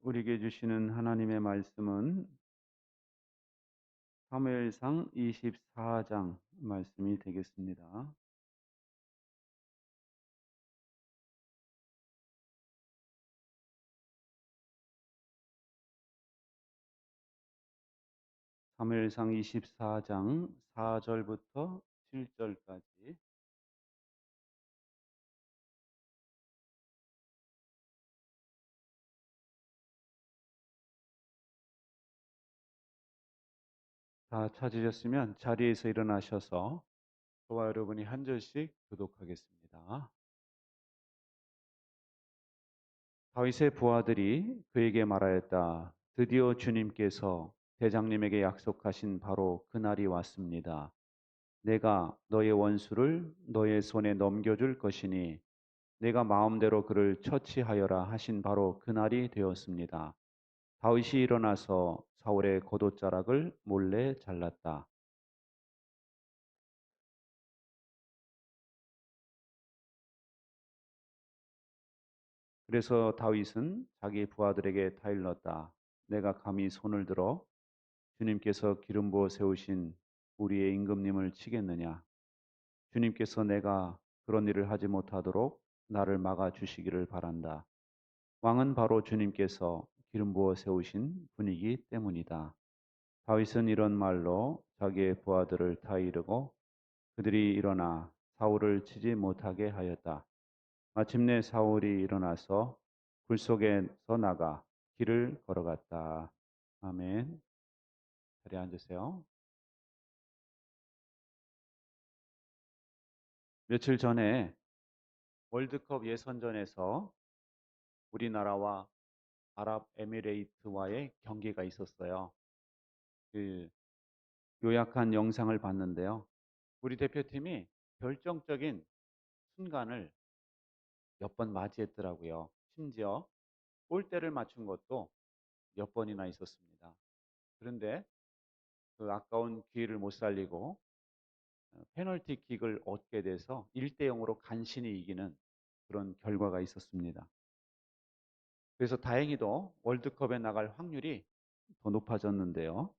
우리에게 주시는 하나님의 말씀은 사무엘상 24장 말씀이 되겠습니다. 사무엘상 24장 4절부터 7절까지. 다 찾으셨으면 자리에서 일어나셔서 저와 여러분이 한 절씩 교독하겠습니다. 다윗의 부하들이 그에게 말하였다. 드디어 주님께서 대장님에게 약속하신 바로 그날이 왔습니다. 내가 너의 원수를 너의 손에 넘겨줄 것이니 내가 마음대로 그를 처치하여라 하신 바로 그날이 되었습니다. 다윗이 일어나서 사울의 겉옷자락을 몰래 잘랐다. 그래서 다윗은 자기 부하들에게 타일렀다. 내가 감히 손을 들어 주님께서 기름 부어 세우신 우리의 임금님을 치겠느냐? 주님께서 내가 그런 일을 하지 못하도록 나를 막아 주시기를 바란다. 왕은 바로 주님께서 기름 부어 세우신 분이기 때문이다. 다윗은 이런 말로 자기의 부하들을 다 이르고 그들이 일어나 사울을 치지 못하게 하였다. 마침내 사울이 일어나서 굴 속에서 나가 길을 걸어갔다. 아멘. 자리에 앉으세요. 며칠 전에 월드컵 예선전에서 우리나라와 아랍에미레이트와의 경기가 있었어요. 그 요약한 영상을 봤는데요. 우리 대표팀이 결정적인 순간을 몇 번 맞이했더라고요. 심지어 골대를 맞춘 것도 몇 번이나 있었습니다. 그런데 그 아까운 기회를 못 살리고 페널티킥을 얻게 돼서 1대 0으로 간신히 이기는 그런 결과가 있었습니다. 그래서 다행히도 월드컵에 나갈 확률이 더 높아졌는데요.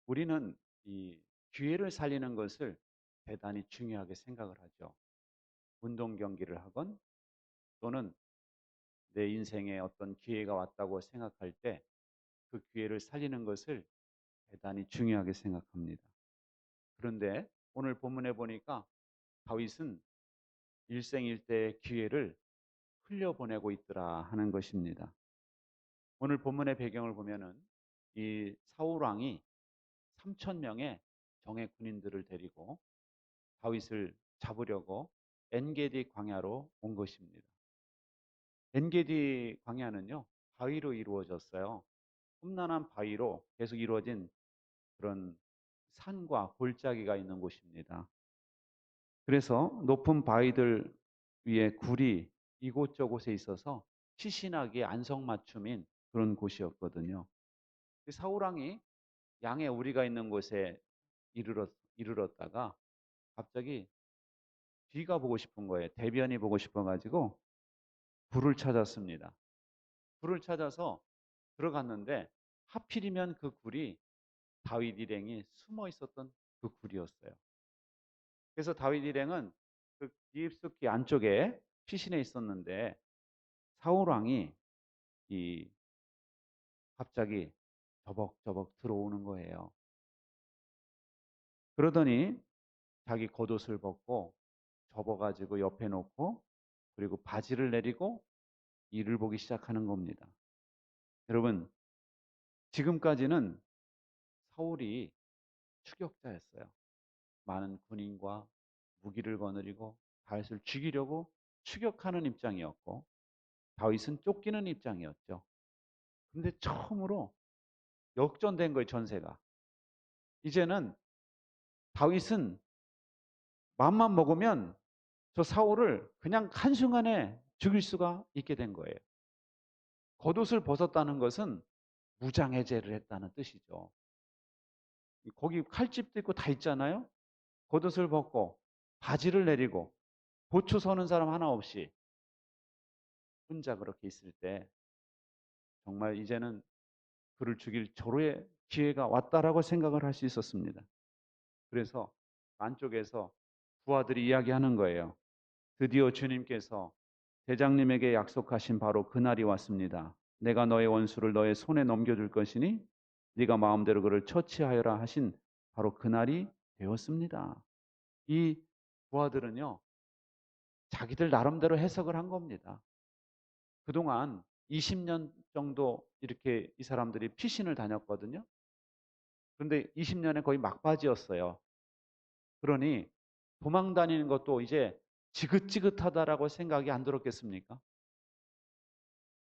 우리는 이 기회를 살리는 것을 대단히 중요하게 생각을 하죠. 운동 경기를 하건 또는 내 인생에 어떤 기회가 왔다고 생각할 때 그 기회를 살리는 것을 대단히 중요하게 생각합니다. 그런데 오늘 본문에 보니까 다윗은 일생일대의 기회를 흘려보내고 있더라 하는 것입니다. 오늘 본문의 배경을 보면은 이 사울 왕이 3천 명의 정예 군인들을 데리고 다윗을 잡으려고 엔게디 광야로 온 것입니다. 엔게디 광야는요 바위로 이루어졌어요. 험난한 바위로 계속 이루어진 그런 산과 골짜기가 있는 곳입니다. 그래서 높은 바위들 위에 굴이 이곳저곳에 있어서 시신하게 안성맞춤인 그런 곳이었거든요. 사울 왕이 양의 우리가 있는 곳에 이르렀다가 갑자기 뒤가 보고 싶은 거예요. 대변이 보고 싶어가지고 굴을 찾았습니다. 굴을 찾아서 들어갔는데 하필이면 그 굴이 다윗 일행이 숨어 있었던 그 굴이었어요. 그래서 다윗 일행은 그 깊숙이 안쪽에 피신해 있었는데 사울 왕이 이 갑자기 저벅저벅 들어오는 거예요. 그러더니 자기 겉옷을 벗고 접어가지고 옆에 놓고 그리고 바지를 내리고 일을 보기 시작하는 겁니다. 여러분, 지금까지는 사울이 추격자였어요. 많은 군인과 무기를 거느리고 다윗을 죽이려고 추격하는 입장이었고 다윗은 쫓기는 입장이었죠. 근데 처음으로 역전된 거예요, 전세가. 이제는 다윗은 맘만 먹으면 저 사울을 그냥 한순간에 죽일 수가 있게 된 거예요. 겉옷을 벗었다는 것은 무장해제를 했다는 뜻이죠. 거기 칼집도 있고 다 있잖아요. 겉옷을 벗고 바지를 내리고 보초 서는 사람 하나 없이 혼자 그렇게 있을 때 정말 이제는 그를 죽일 절호의 기회가 왔다라고 생각을 할 수 있었습니다. 그래서 안쪽에서 부하들이 이야기하는 거예요. 드디어 주님께서 대장님에게 약속하신 바로 그날이 왔습니다. 내가 너의 원수를 너의 손에 넘겨줄 것이니 네가 마음대로 그를 처치하여라 하신 바로 그날이 되었습니다. 이 부하들은요, 자기들 나름대로 해석을 한 겁니다. 그동안 20년 정도 이렇게 이 사람들이 피신을 다녔거든요. 그런데 20년에 거의 막바지였어요. 그러니 도망 다니는 것도 이제 지긋지긋하다라고 생각이 안 들었겠습니까?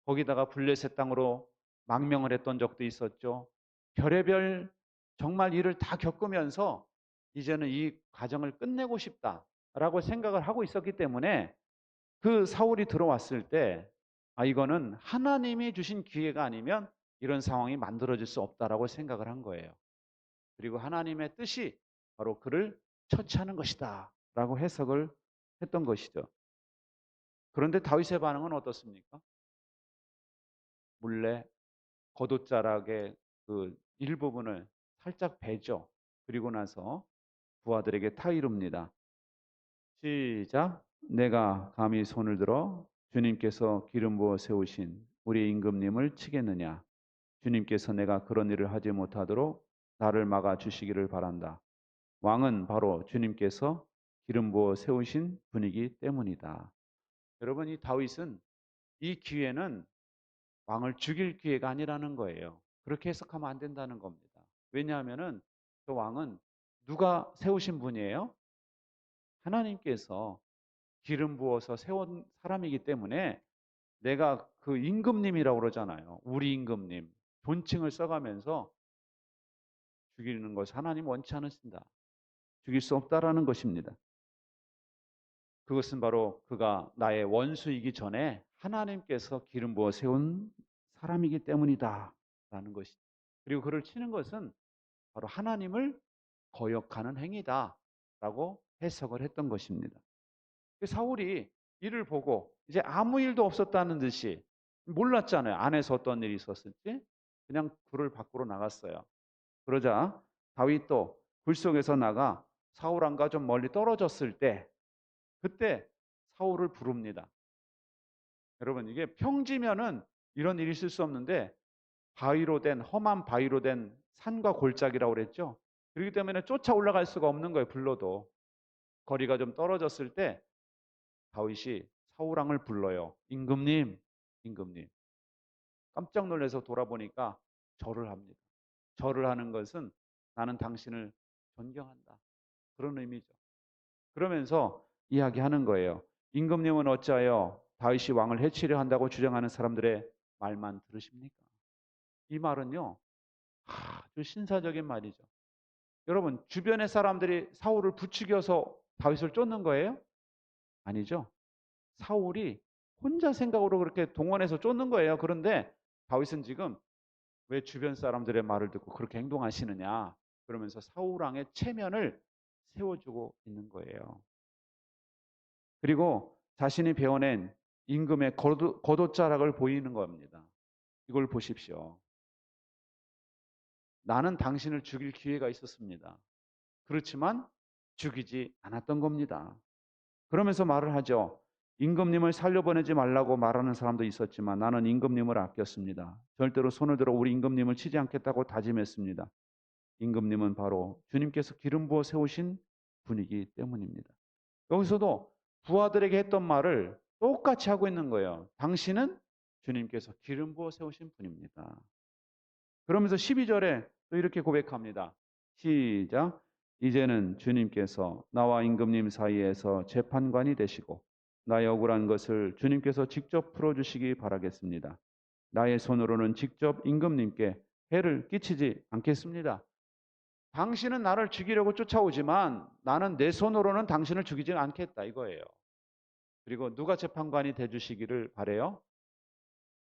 거기다가 블레셋 땅으로 망명을 했던 적도 있었죠. 별의별 정말 일을 다 겪으면서 이제는 이 과정을 끝내고 싶다라고 생각을 하고 있었기 때문에 그 사울이 들어왔을 때 이거는 하나님이 주신 기회가 아니면 이런 상황이 만들어질 수 없다라고 생각을 한 거예요. 그리고 하나님의 뜻이 바로 그를 처치하는 것이다 라고 해석을 했던 것이죠. 그런데 다윗의 반응은 어떻습니까? 몰래 겉옷자락의 그 일부분을 살짝 베죠. 그리고 나서 부하들에게 타이릅니다. 시작. 내가 감히 손을 들어 주님께서 기름 부어 세우신 우리 임금님을 치겠느냐. 주님께서 내가 그런 일을 하지 못하도록 나를 막아 주시기를 바란다. 왕은 바로 주님께서 기름 부어 세우신 분이기 때문이다. 여러분, 이 다윗은 이 기회는 왕을 죽일 기회가 아니라는 거예요. 그렇게 해석하면 안 된다는 겁니다. 왜냐하면은 그 왕은 누가 세우신 분이에요? 하나님께서 기름 부어서 세운 사람이기 때문에 내가 그 임금님이라고 그러잖아요. 우리 임금님. 존칭을 써가면서 죽이는 것을 하나님 원치 않으신다. 죽일 수 없다라는 것입니다. 그것은 바로 그가 나의 원수이기 전에 하나님께서 기름 부어 세운 사람이기 때문이다 라는 것이죠. 그리고 그를 치는 것은 바로 하나님을 거역하는 행위다 라고 해석을 했던 것입니다. 사울이 이를 보고 이제 아무 일도 없었다는 듯이 몰랐잖아요. 안에서 어떤 일이 있었을지. 그냥 굴을 밖으로 나갔어요. 그러자 다윗도 굴 속에서 나가 사울 왕과 좀 멀리 떨어졌을 때 그때 사울을 부릅니다. 여러분, 이게 평지면은 이런 일이 있을 수 없는데 바위로 된 험한 바위로 된 산과 골짜기라고 그랬죠. 그렇기 때문에 쫓아 올라갈 수가 없는 거예요. 불러도 거리가 좀 떨어졌을 때 다윗이 사울 왕을 불러요. 임금님, 임금님. 깜짝 놀라서 돌아보니까 절을 합니다. 절을 하는 것은 나는 당신을 존경한다. 그런 의미죠. 그러면서 이야기하는 거예요. 임금님은 어찌하여 다윗이 왕을 해치려 한다고 주장하는 사람들의 말만 들으십니까? 이 말은요, 아주 신사적인 말이죠. 여러분, 주변의 사람들이 사울을 부추겨서 다윗을 쫓는 거예요? 아니죠. 사울이 혼자 생각으로 그렇게 동원해서 쫓는 거예요. 그런데 다윗은 지금 왜 주변 사람들의 말을 듣고 그렇게 행동하시느냐? 그러면서 사울 왕의 체면을 세워주고 있는 거예요. 그리고 자신이 베어낸 임금의 겉옷자락을 보이는 겁니다. 이걸 보십시오. 나는 당신을 죽일 기회가 있었습니다. 그렇지만 죽이지 않았던 겁니다. 그러면서 말을 하죠. 임금님을 살려보내지 말라고 말하는 사람도 있었지만 나는 임금님을 아꼈습니다. 절대로 손을 들어 우리 임금님을 치지 않겠다고 다짐했습니다. 임금님은 바로 주님께서 기름 부어 세우신 분이기 때문입니다. 여기서도 부하들에게 했던 말을 똑같이 하고 있는 거예요. 당신은 주님께서 기름 부어 세우신 분입니다. 그러면서 12절에 또 이렇게 고백합니다. 시작. 이제는 주님께서 나와 임금님 사이에서 재판관이 되시고 나의 억울한 것을 주님께서 직접 풀어주시기 바라겠습니다. 나의 손으로는 직접 임금님께 해를 끼치지 않겠습니다. 당신은 나를 죽이려고 쫓아오지만 나는 내 손으로는 당신을 죽이지 않겠다 이거예요. 그리고 누가 재판관이 돼주시기를 바래요?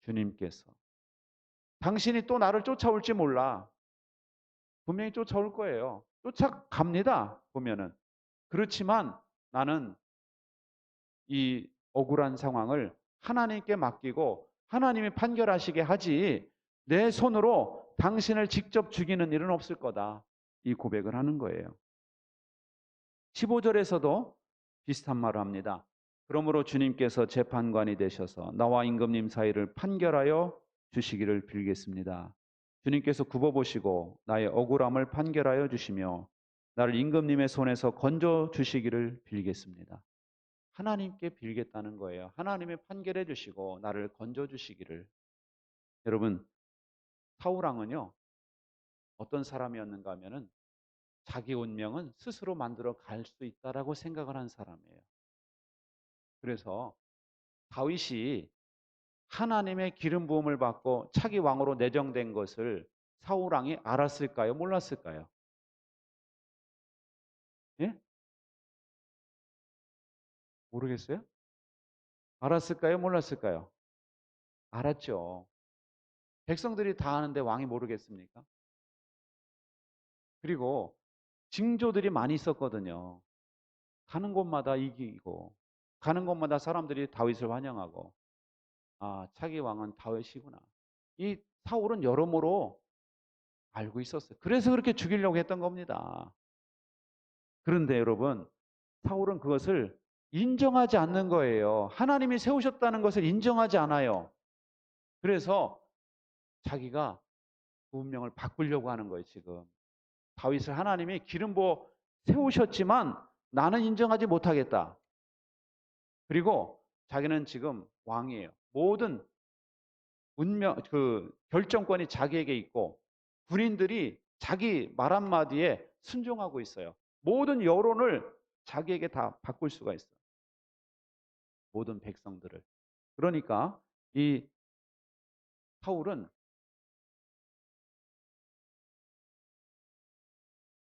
주님께서. 당신이 또 나를 쫓아올지 몰라. 분명히 쫓아올 거예요. 쫓아갑니다. 보면은. 그렇지만 나는 이 억울한 상황을 하나님께 맡기고 하나님이 판결하시게 하지 내 손으로 당신을 직접 죽이는 일은 없을 거다. 이 고백을 하는 거예요. 15절에서도 비슷한 말을 합니다. 그러므로 주님께서 재판관이 되셔서 나와 임금님 사이를 판결하여 주시기를 빌겠습니다. 주님께서 굽어보시고 나의 억울함을 판결하여 주시며 나를 임금님의 손에서 건져 주시기를 빌겠습니다. 하나님께 빌겠다는 거예요. 하나님이 판결해 주시고 나를 건져 주시기를. 여러분, 사울왕은요, 어떤 사람이었는가 하면은 자기 운명은 스스로 만들어 갈 수 있다라고 생각을 한 사람이에요. 그래서 다윗이 하나님의 기름 부음을 받고 차기 왕으로 내정된 것을 사울 왕이 알았을까요? 몰랐을까요? 예? 모르겠어요? 알았을까요? 몰랐을까요? 알았죠. 백성들이 다 아는데 왕이 모르겠습니까? 그리고 징조들이 많이 있었거든요. 가는 곳마다 이기고 가는 곳마다 사람들이 다윗을 환영하고 아, 차기 왕은 다윗이구나. 이 사울은 여러모로 알고 있었어요. 그래서 그렇게 죽이려고 했던 겁니다. 그런데 여러분, 사울은 그것을 인정하지 않는 거예요. 하나님이 세우셨다는 것을 인정하지 않아요. 그래서 자기가 그 운명을 바꾸려고 하는 거예요, 지금. 다윗을 하나님이 기름 부어 세우셨지만 나는 인정하지 못하겠다. 그리고 자기는 지금 왕이에요. 모든 운명, 그 결정권이 자기에게 있고 군인들이 자기 말 한마디에 순종하고 있어요. 모든 여론을 자기에게 다 바꿀 수가 있어요. 모든 백성들을. 그러니까 이 사울은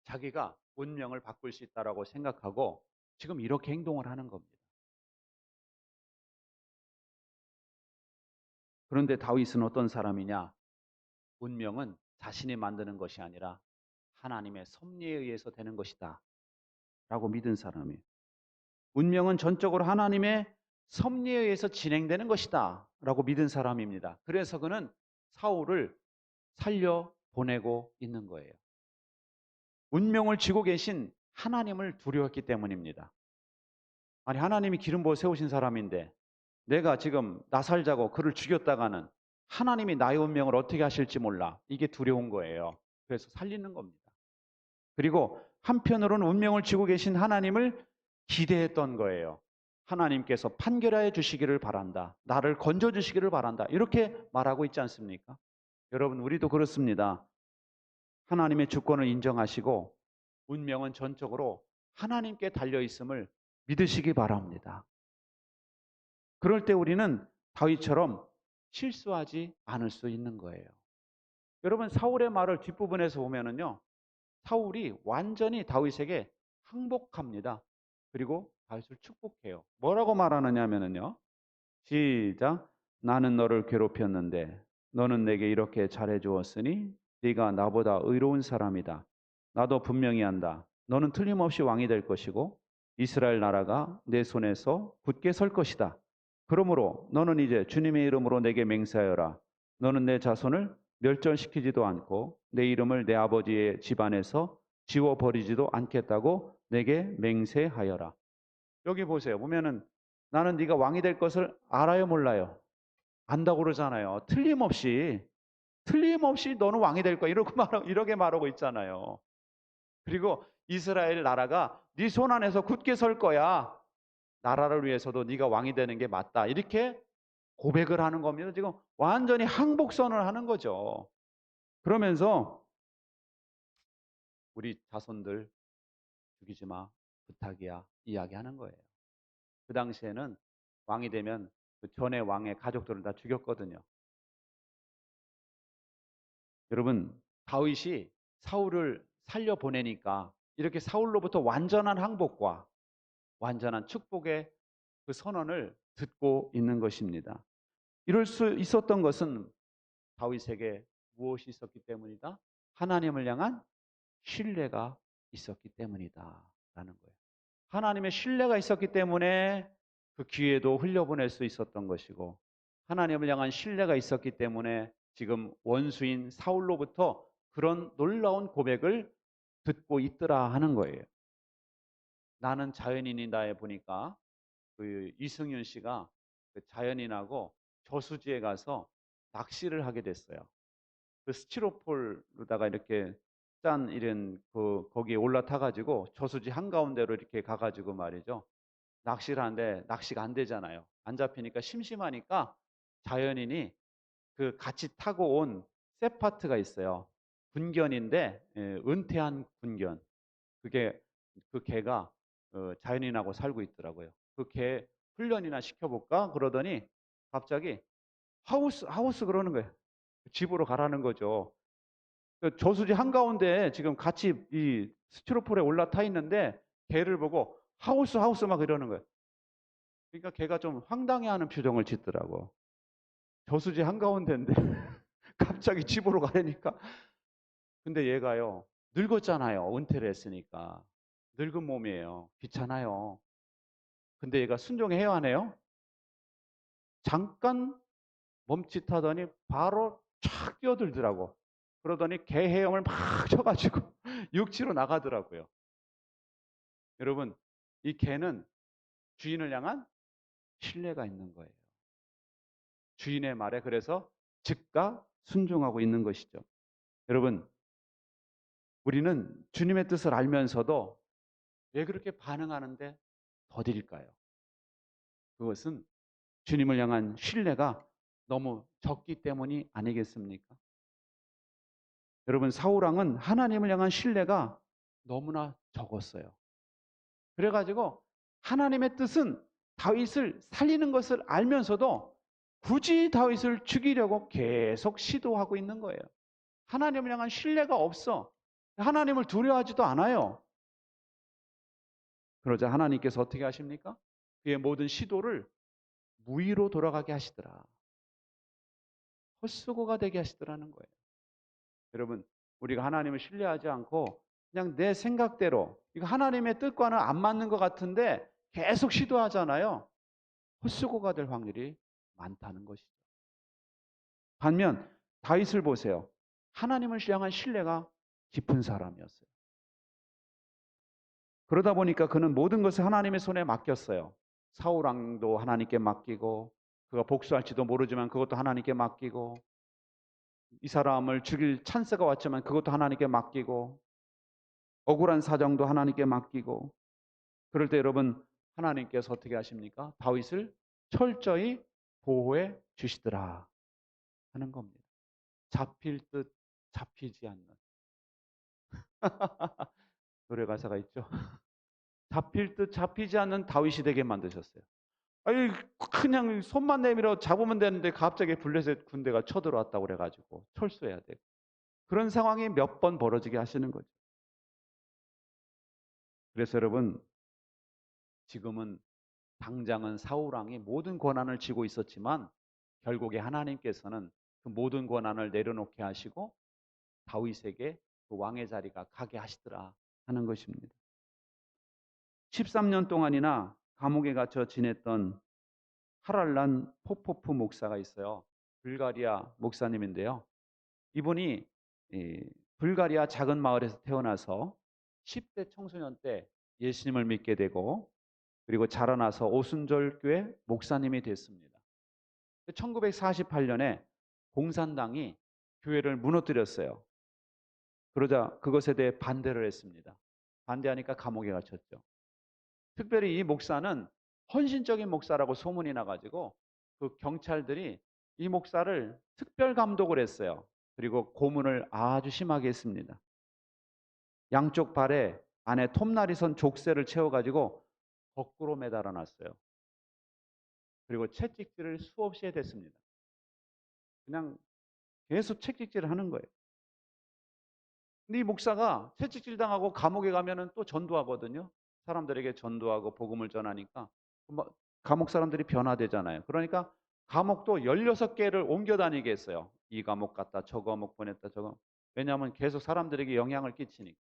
자기가 운명을 바꿀 수 있다라고 생각하고 지금 이렇게 행동을 하는 겁니다. 그런데 다윗은 어떤 사람이냐? 운명은 자신이 만드는 것이 아니라 하나님의 섭리에 의해서 되는 것이다. 라고 믿은 사람이에요. 운명은 전적으로 하나님의 섭리에 의해서 진행되는 것이다. 라고 믿은 사람입니다. 그래서 그는 사울을 살려 보내고 있는 거예요. 운명을 쥐고 계신 하나님을 두려웠기 때문입니다. 아니, 하나님이 기름 부어 세우신 사람인데 내가 지금 나 살자고 그를 죽였다가는 하나님이 나의 운명을 어떻게 하실지 몰라. 이게 두려운 거예요. 그래서 살리는 겁니다. 그리고 한편으로는 운명을 쥐고 계신 하나님을 기대했던 거예요. 하나님께서 판결하여 주시기를 바란다. 나를 건져 주시기를 바란다. 이렇게 말하고 있지 않습니까? 여러분, 우리도 그렇습니다. 하나님의 주권을 인정하시고 운명은 전적으로 하나님께 달려 있음을 믿으시기 바랍니다. 그럴 때 우리는 다윗처럼 실수하지 않을 수 있는 거예요. 여러분, 사울의 말을 뒷부분에서 보면은요, 사울이 완전히 다윗에게 항복합니다. 그리고 다윗을 축복해요. 뭐라고 말하느냐면요, 시작. 나는 너를 괴롭혔는데 너는 내게 이렇게 잘해 주었으니 네가 나보다 의로운 사람이다. 나도 분명히 한다. 너는 틀림없이 왕이 될 것이고 이스라엘 나라가 내 손에서 굳게 설 것이다. 그러므로 너는 이제 주님의 이름으로 내게 맹세하여라. 너는 내 자손을 멸절시키지도 않고 내 이름을 내 아버지의 집안에서 지워버리지도 않겠다고 내게 맹세하여라. 여기 보세요. 보면은 나는 네가 왕이 될 것을 알아요, 몰라요? 안다고 그러잖아요. 틀림없이 너는 왕이 될 거야. 이렇게 말하고 있잖아요. 그리고 이스라엘 나라가 네 손 안에서 굳게 설 거야. 나라를 위해서도 네가 왕이 되는 게 맞다. 이렇게 고백을 하는 겁니다. 지금 완전히 항복선을 하는 거죠. 그러면서 우리 자손들 죽이지 마. 부탁이야. 이야기하는 거예요. 그 당시에는 왕이 되면 그 전에 왕의 가족들을 다 죽였거든요. 여러분, 다윗이 사울을 살려 보내니까 이렇게 사울로부터 완전한 항복과 완전한 축복의 그 선언을 듣고 있는 것입니다. 이럴 수 있었던 것은 다윗에게 무엇이 있었기 때문이다? 하나님을 향한 신뢰가 있었기 때문이다라는 거예요. 하나님의 신뢰가 있었기 때문에 그 기회도 흘려보낼 수 있었던 것이고 하나님을 향한 신뢰가 있었기 때문에 지금 원수인 사울로부터 그런 놀라운 고백을 듣고 있더라 하는 거예요. 나는 자연인이다에 보니까 그 이승윤 씨가 그 자연인하고 저수지에 가서 낚시를 하게 됐어요. 그 스티로폴로다가 이렇게 짠 이런 그 거기에 올라타 가지고 저수지 한가운데로 이렇게 가 가지고 말이죠. 낚시를 하는데 낚시가 안 되잖아요. 안 잡히니까 심심하니까 자연인이 그 같이 타고 온 세파트가 있어요. 군견인데 은퇴한 군견. 그게 그 개가 자연인하고 살고 있더라고요. 그 개 훈련이나 시켜볼까? 그러더니 갑자기 하우스 하우스 그러는 거예요. 집으로 가라는 거죠. 그 저수지 한가운데 지금 같이 이 스티로폴에 올라타 있는데 개를 보고 하우스 하우스 막 이러는 거예요. 그러니까 걔가 좀 황당해하는 표정을 짓더라고. 저수지 한가운데인데 갑자기 집으로 가려니까. 근데 얘가요 늙었잖아요. 은퇴를 했으니까. 늙은 몸이에요. 귀찮아요. 근데 얘가 순종해야 하네요. 잠깐 멈칫하더니 바로 촥 뛰어들더라고. 그러더니 개 헤엄을 막 쳐가지고 육지로 나가더라고요. 여러분, 이 개는 주인을 향한 신뢰가 있는 거예요. 주인의 말에 그래서 즉각 순종하고 있는 것이죠. 여러분, 우리는 주님의 뜻을 알면서도 왜 그렇게 반응하는데 더딜까요? 그것은 주님을 향한 신뢰가 너무 적기 때문이 아니겠습니까? 여러분, 사울왕은 하나님을 향한 신뢰가 너무나 적었어요. 그래가지고 하나님의 뜻은 다윗을 살리는 것을 알면서도 굳이 다윗을 죽이려고 계속 시도하고 있는 거예요. 하나님을 향한 신뢰가 없어. 하나님을 두려워하지도 않아요. 그러자 하나님께서 어떻게 하십니까? 그의 모든 시도를 무의로 돌아가게 하시더라. 헛수고가 되게 하시더라는 거예요. 여러분, 우리가 하나님을 신뢰하지 않고 그냥 내 생각대로 이거 하나님의 뜻과는 안 맞는 것 같은데 계속 시도하잖아요. 헛수고가 될 확률이 많다는 것이죠. 반면 다윗을 보세요. 하나님을 향한 신뢰가 깊은 사람이었어요. 그러다 보니까 그는 모든 것을 하나님의 손에 맡겼어요. 사울 왕도 하나님께 맡기고 그가 복수할지도 모르지만 그것도 하나님께 맡기고 이 사람을 죽일 찬스가 왔지만 그것도 하나님께 맡기고 억울한 사정도 하나님께 맡기고 그럴 때 여러분 하나님께서 어떻게 하십니까? 다윗을 철저히 보호해 주시더라 하는 겁니다. 잡힐 듯 잡히지 않는 노래 가사가 있죠. 잡힐 듯 잡히지 않는 다윗이 되게 만드셨어요. 아니 그냥 손만 내밀어 잡으면 되는데 갑자기 블레셋 군대가 쳐들어왔다고 그래가지고 철수해야 되고 그런 상황이 몇 번 벌어지게 하시는 거죠. 그래서 여러분 지금은 당장은 사울 왕이 모든 권한을 쥐고 있었지만 결국에 하나님께서는 그 모든 권한을 내려놓게 하시고 다윗에게 그 왕의 자리가 가게 하시더라 하는 것입니다. 13년 동안이나 감옥에 갇혀 지냈던 하랄란 포포프 목사가 있어요. 불가리아 목사님인데요. 이분이 불가리아 작은 마을에서 태어나서 10대 청소년 때 예수님을 믿게 되고 그리고 자라나서 오순절교회 목사님이 됐습니다. 1948년에 공산당이 교회를 무너뜨렸어요. 그러자 그것에 대해 반대를 했습니다. 반대하니까 감옥에 갇혔죠. 특별히 이 목사는 헌신적인 목사라고 소문이 나가지고 그 경찰들이 이 목사를 특별 감독을 했어요. 그리고 고문을 아주 심하게 했습니다. 양쪽 발에 안에 톱날이선 족쇄를 채워가지고 거꾸로 매달아 놨어요. 그리고 채찍질을 수없이 해댔습니다. 그냥 계속 채찍질을 하는 거예요. 근데 이 목사가 채찍질 당하고 감옥에 가면은 또 전도하거든요. 사람들에게 전도하고 복음을 전하니까 감옥 사람들이 변화되잖아요. 그러니까 감옥도 16개를 옮겨 다니게 했어요. 이 감옥 갔다 저 감옥 보냈다 저거. 왜냐하면 계속 사람들에게 영향을 끼치니까.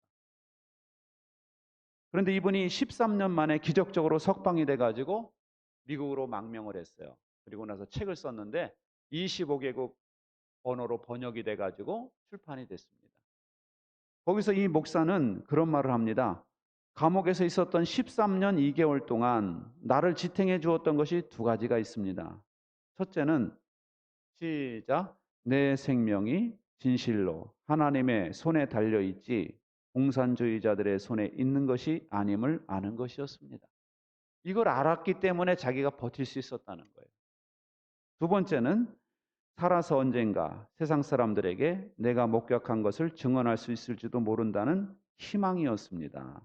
그런데 이분이 13년 만에 기적적으로 석방이 돼가지고 미국으로 망명을 했어요. 그리고 나서 책을 썼는데 25개국 언어로 번역이 돼가지고 출판이 됐습니다. 거기서 이 목사는 그런 말을 합니다. 감옥에서 있었던 13년 2개월 동안 나를 지탱해 주었던 것이 두 가지가 있습니다. 첫째는 시작. 내 생명이 진실로 하나님의 손에 달려 있지 공산주의자들의 손에 있는 것이 아님을 아는 것이었습니다. 이걸 알았기 때문에 자기가 버틸 수 있었다는 거예요. 두 번째는 살아서 언젠가 세상 사람들에게 내가 목격한 것을 증언할 수 있을지도 모른다는 희망이었습니다.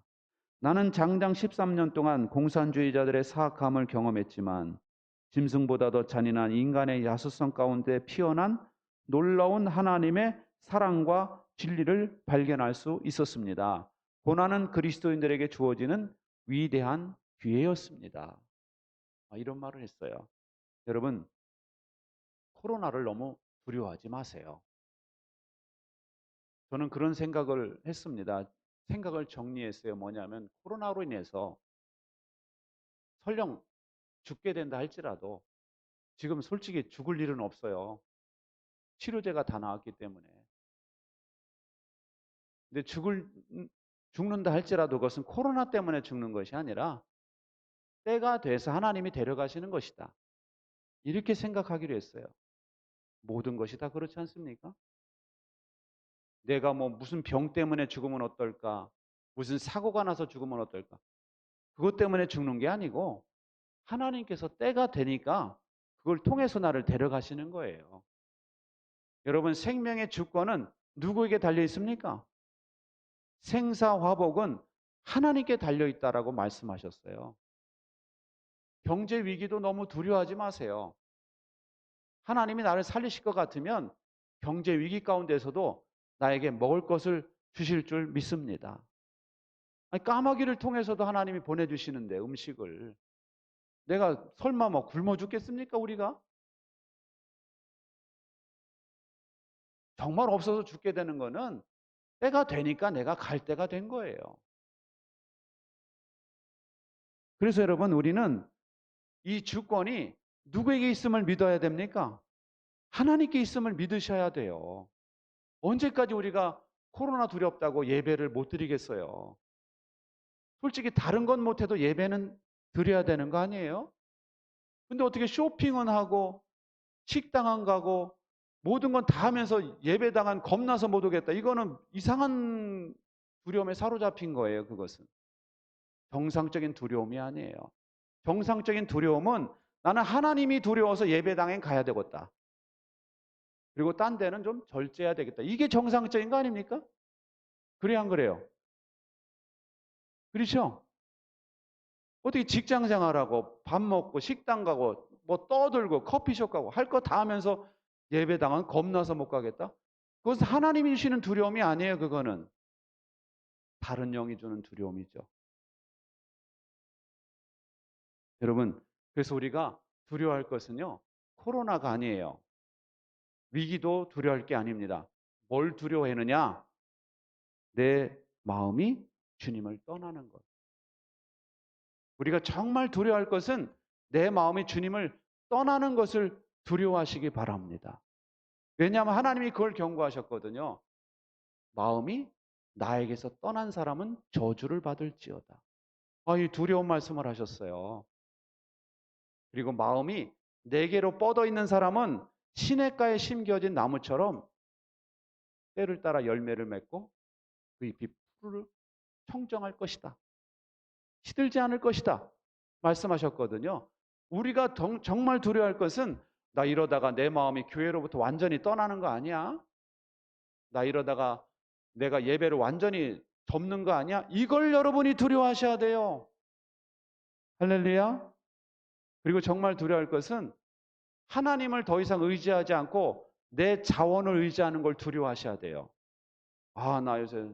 나는 장장 13년 동안 공산주의자들의 사악함을 경험했지만 짐승보다 더 잔인한 인간의 야수성 가운데 피어난 놀라운 하나님의 사랑과 진리를 발견할 수 있었습니다. 고난은 그리스도인들에게 주어지는 위대한 기회였습니다. 이런 말을 했어요. 여러분, 코로나를 너무 두려워하지 마세요. 저는 그런 생각을 했습니다. 생각을 정리했어요. 뭐냐면 코로나로 인해서 설령 죽게 된다 할지라도 지금 솔직히 죽을 일은 없어요. 치료제가 다 나왔기 때문에. 근데 죽는다 할지라도 그것은 코로나 때문에 죽는 것이 아니라 때가 돼서 하나님이 데려가시는 것이다. 이렇게 생각하기로 했어요. 모든 것이 다 그렇지 않습니까? 내가 뭐 무슨 병 때문에 죽으면 어떨까? 무슨 사고가 나서 죽으면 어떨까? 그것 때문에 죽는 게 아니고 하나님께서 때가 되니까 그걸 통해서 나를 데려가시는 거예요. 여러분, 생명의 주권은 누구에게 달려 있습니까? 생사화복은 하나님께 달려 있다라고 말씀하셨어요. 경제 위기도 너무 두려워하지 마세요. 하나님이 나를 살리실 것 같으면 경제 위기 가운데서도 나에게 먹을 것을 주실 줄 믿습니다. 아니, 까마귀를 통해서도 하나님이 보내주시는데 음식을 내가 설마 뭐 굶어 죽겠습니까 우리가? 정말 없어서 죽게 되는 거는 때가 되니까 내가 갈 때가 된 거예요. 그래서 여러분, 우리는 이 주권이 누구에게 있음을 믿어야 됩니까? 하나님께 있음을 믿으셔야 돼요. 언제까지 우리가 코로나 두렵다고 예배를 못 드리겠어요? 솔직히 다른 건 못해도 예배는 드려야 되는 거 아니에요? 근데 어떻게 쇼핑은 하고 식당 안 가고 모든 건 다 하면서 예배당은 겁나서 못 오겠다. 이거는 이상한 두려움에 사로잡힌 거예요. 그것은 정상적인 두려움이 아니에요. 정상적인 두려움은 나는 하나님이 두려워서 예배당에 가야 되겠다. 그리고 딴 데는 좀 절제해야 되겠다. 이게 정상적인 거 아닙니까? 그래야 안 그래요? 그렇죠? 어떻게 직장 생활하고 밥 먹고 식당 가고 뭐 떠들고 커피숍 가고 할 거 다 하면서 예배당은 겁나서 못 가겠다? 그것은 하나님이 주시는 두려움이 아니에요. 그거는 다른 영이 주는 두려움이죠. 여러분, 그래서 우리가 두려워할 것은요, 코로나가 아니에요. 위기도 두려워할 게 아닙니다. 뭘 두려워했느냐? 내 마음이 주님을 떠나는 것. 우리가 정말 두려워할 것은 내 마음이 주님을 떠나는 것을 두려워하시기 바랍니다. 왜냐하면 하나님이 그걸 경고하셨거든요. 마음이 나에게서 떠난 사람은 저주를 받을지어다. 이 두려운 말씀을 하셨어요. 그리고 마음이 내게로 뻗어 있는 사람은 시냇가에 심겨진 나무처럼 때를 따라 열매를 맺고 그 잎이 푸르르 청정할 것이다. 시들지 않을 것이다. 말씀하셨거든요. 우리가 정말 두려워할 것은 나 이러다가 내 마음이 교회로부터 완전히 떠나는 거 아니야? 나 이러다가 내가 예배를 완전히 접는 거 아니야? 이걸 여러분이 두려워하셔야 돼요. 할렐루야. 그리고 정말 두려워할 것은 하나님을 더 이상 의지하지 않고 내 자원을 의지하는 걸 두려워하셔야 돼요. 나 요새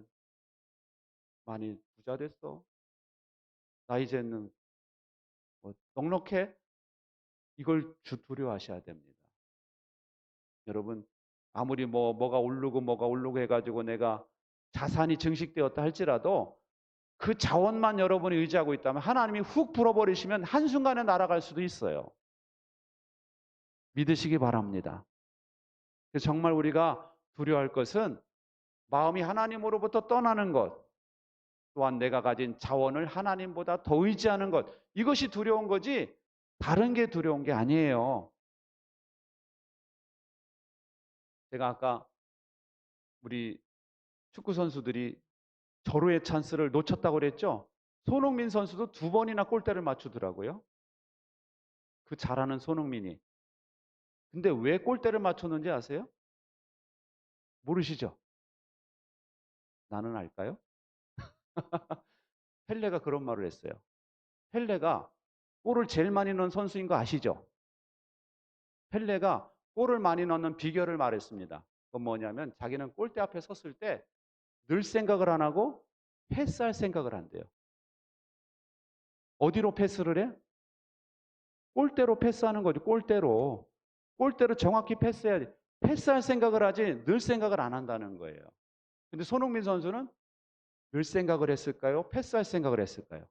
많이 부자 됐어. 나 이제는 뭐 넉넉해. 이걸 두려워하셔야 됩니다. 여러분, 아무리 뭐가 오르고 해가지고 내가 자산이 증식되었다 할지라도 그 자원만 여러분이 의지하고 있다면 하나님이 훅 불어버리시면 한순간에 날아갈 수도 있어요. 믿으시기 바랍니다. 정말 우리가 두려워할 것은 마음이 하나님으로부터 떠나는 것, 또한 내가 가진 자원을 하나님보다 더 의지하는 것, 이것이 두려운 거지 다른 게 두려운 게 아니에요. 제가 아까 우리 축구 선수들이 절호의 찬스를 놓쳤다고 그랬죠? 손흥민 선수도 2번이나 골대를 맞추더라고요. 그 잘하는 손흥민이. 근데 왜 골대를 맞췄는지 아세요? 모르시죠? 나는 알까요? 펠레가 그런 말을 했어요. 펠레가 골을 제일 많이 넣은 선수인 거 아시죠? 펠레가 골을 많이 넣는 비결을 말했습니다. 그건 뭐냐면 자기는 골대 앞에 섰을 때 늘 생각을 안 하고 패스할 생각을 한대요. 어디로 패스를 해? 골대로 패스하는 거죠. 골대로. 골대로 정확히 패스해야지. 패스할 생각을 하지 늘 생각을 안 한다는 거예요. 근데 손흥민 선수는 늘 생각을 했을까요? 패스할 생각을 했을까요?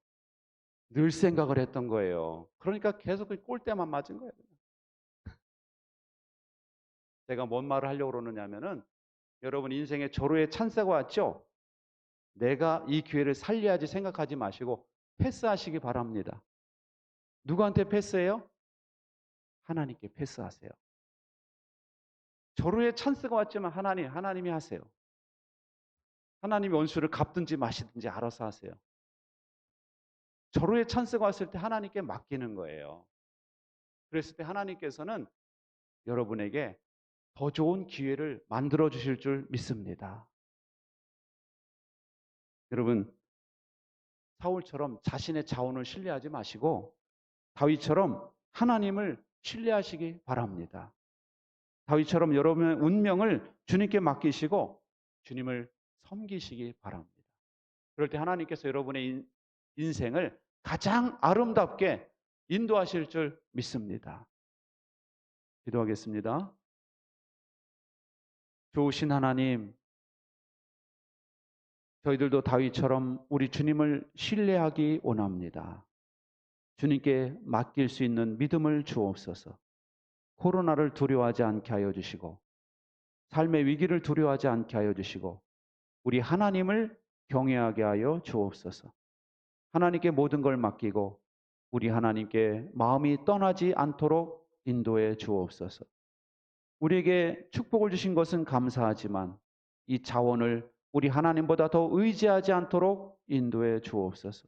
늘 생각을 했던 거예요. 그러니까 계속 그 골대만 맞은 거예요. 제가 뭔 말을 하려고 그러느냐면은 여러분 인생에 절호의 찬스가 왔죠? 내가 이 기회를 살려야지 생각하지 마시고 패스하시기 바랍니다. 누구한테 패스해요? 하나님께 패스하세요. 절호의 찬스가 왔지만 하나님이 하세요. 하나님이 원수를 갚든지 마시든지 알아서 하세요. 절호의 찬스가 왔을 때 하나님께 맡기는 거예요. 그랬을 때 하나님께서는 여러분에게 더 좋은 기회를 만들어 주실 줄 믿습니다. 여러분, 사울처럼 자신의 자원을 신뢰하지 마시고 다윗처럼 하나님을 신뢰하시기 바랍니다. 다윗처럼 여러분의 운명을 주님께 맡기시고 주님을 섬기시기 바랍니다. 그럴 때 하나님께서 여러분의 인생을 가장 아름답게 인도하실 줄 믿습니다. 기도하겠습니다. 좋으신 하나님, 저희들도 다윗처럼 우리 주님을 신뢰하기 원합니다. 주님께 맡길 수 있는 믿음을 주옵소서. 코로나를 두려워하지 않게 하여 주시고 삶의 위기를 두려워하지 않게 하여 주시고 우리 하나님을 경외하게 하여 주옵소서. 하나님께 모든 걸 맡기고 우리 하나님께 마음이 떠나지 않도록 인도해 주옵소서. 우리에게 축복을 주신 것은 감사하지만 이 자원을 우리 하나님보다 더 의지하지 않도록 인도해 주옵소서.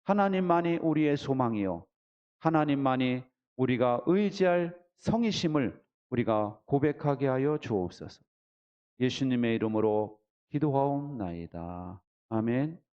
하나님만이 우리의 소망이요. 하나님만이 우리가 의지할 성이심을 우리가 고백하게 하여 주옵소서. 예수님의 이름으로 기도하옵나이다. 아멘.